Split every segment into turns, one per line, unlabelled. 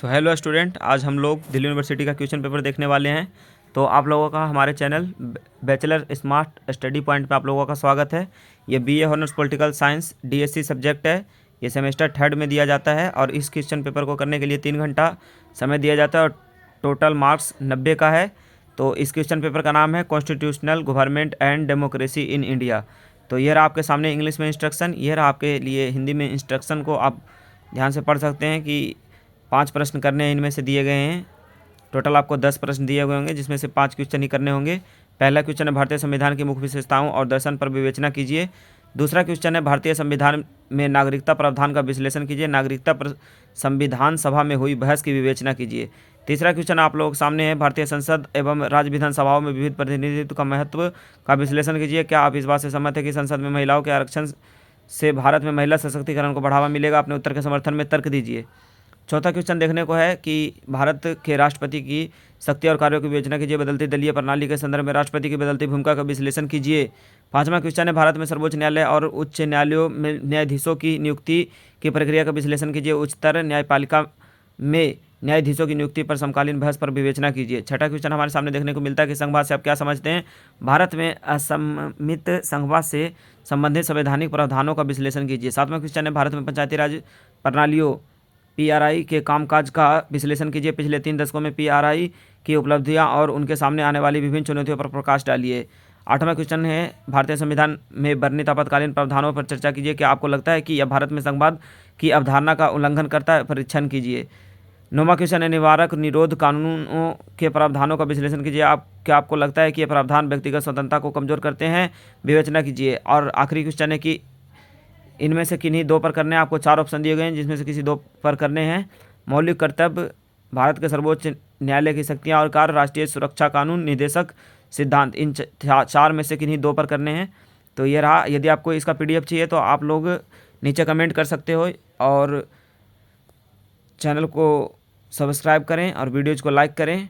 तो hello student, आज हम लोग दिल्ली यूनिवर्सिटी का क्वेश्चन पेपर देखने वाले हैं। तो आप लोगों का हमारे channel bachelor smart study point में आप लोगों का स्वागत है। ये BA honours political science DSC subject है। ये सेमेस्टर 3rd में दिया जाता है और इस क्वेश्चन पेपर को करने के लिए 3 घंटा समय दिया जाता है और टोटल मार्क्स 90 का है। तो इस क्वेश्चन पेपर का नाम है constitutional government and democracy in India. तो ये रहा आपके सामने इंग्लिश में इंस्ट्रक्शन, ये रहा आपके लिए हिंदी में इंस्ट्रक्शन को आप ध्यान से पढ़ सकते हैं कि 5 प्रश्न करने हैं, इनमें से दिए गए हैं। टोटल आपको 10 प्रश्न दिए हुए होंगे, जिसमें से 5 क्वेश्चन ही करने होंगे। पहला क्वेश्चन है भारतीय संविधान की मुख्य विशेषताओं और दर्शन पर विवेचना कीजिए। दूसरा क्वेश्चन है भारतीय संविधान में नागरिकता प्रावधान का विश्लेषण कीजिए। नागरिकता पर संविधान सभा में हुई बहस की विवेचना कीजिए। तीसरा क्वेश्चन आप लोगों के सामने है भारतीय संसद एवं राज्य विधानसभाओं में विविध प्रतिनिधित्व का महत्व का विश्लेषण कीजिए। क्या आप इस बात से सहमत है कि संसद में महिलाओं के आरक्षण से भारत में महिला सशक्तिकरण को बढ़ावा मिलेगा? अपने उत्तर के समर्थन में तर्क दीजिए। चौथा क्वेश्चन देखने को है कि भारत के राष्ट्रपति की शक्ति और कार्यों की विवेचना कीजिए। बदलती दलीय प्रणाली के संदर्भ में राष्ट्रपति की बदलती भूमिका का विश्लेषण कीजिए। पांचवा क्वेश्चन है भारत में सर्वोच्च न्यायालय और उच्च न्यायालयों में न्यायाधीशों की नियुक्ति की प्रक्रिया का विश्लेषण कीजिए। उच्चतर न्यायपालिका में न्यायाधीशों की नियुक्ति पर समकालीन बहस पर विवेचना कीजिए। छठा क्वेश्चन हमारे सामने देखने को मिलता है कि संघवाद से आप क्या समझते हैं? भारत में असममित संघवाद से संबंधित संवैधानिक प्रावधानों का विश्लेषण कीजिए। सातवां क्वेश्चन है भारत में पंचायती राज प्रणालियों पीआरआई के कामकाज का विश्लेषण कीजिए। पिछले 3 दशकों में पीआरआई की उपलब्धियां और उनके सामने आने वाली विभिन्न चुनौतियों पर प्रकाश डालिए। आठवां क्वेश्चन है भारतीय संविधान में वर्णित आपातकालीन प्रावधानों पर चर्चा कीजिए। क्या आपको लगता है कि यह भारत में संघवाद की अवधारणा का उल्लंघन करता है? परीक्षण कीजिए। नौवां क्वेश्चन है निवारक निरोध कानूनों के प्रावधानों का विश्लेषण कीजिए। क्या आपको लगता है कि ये प्रावधान व्यक्तिगत स्वतंत्रता को कमजोर करते हैं? विवेचना कीजिए। और आखिरी क्वेश्चन है कि इनमें से किन्हीं 2 पर करने हैं। आपको 4 ऑप्शन दिए गए हैं, जिसमें से किसी 2 पर करने हैं। मौलिक कर्तव्य, भारत के सर्वोच्च न्यायालय की शक्तियां और कार्य, राष्ट्रीय सुरक्षा कानून, निदेशक सिद्धांत, इन 4 में से किन्हीं 2 पर करने हैं। तो ये रहा। यदि आपको इसका PDF चाहिए तो आप लोग नीचे कमेंट कर सकते हो और चैनल को सब्सक्राइब करें और वीडियोज़ को लाइक करें,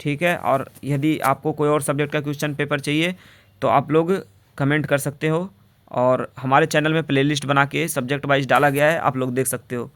ठीक है। और यदि आपको कोई और सब्जेक्ट का क्वेश्चन पेपर चाहिए तो आप लोग कमेंट कर सकते हो और हमारे चैनल में प्लेलिस्ट बना के सब्जेक्ट वाइज डाला गया है, आप लोग देख सकते हो।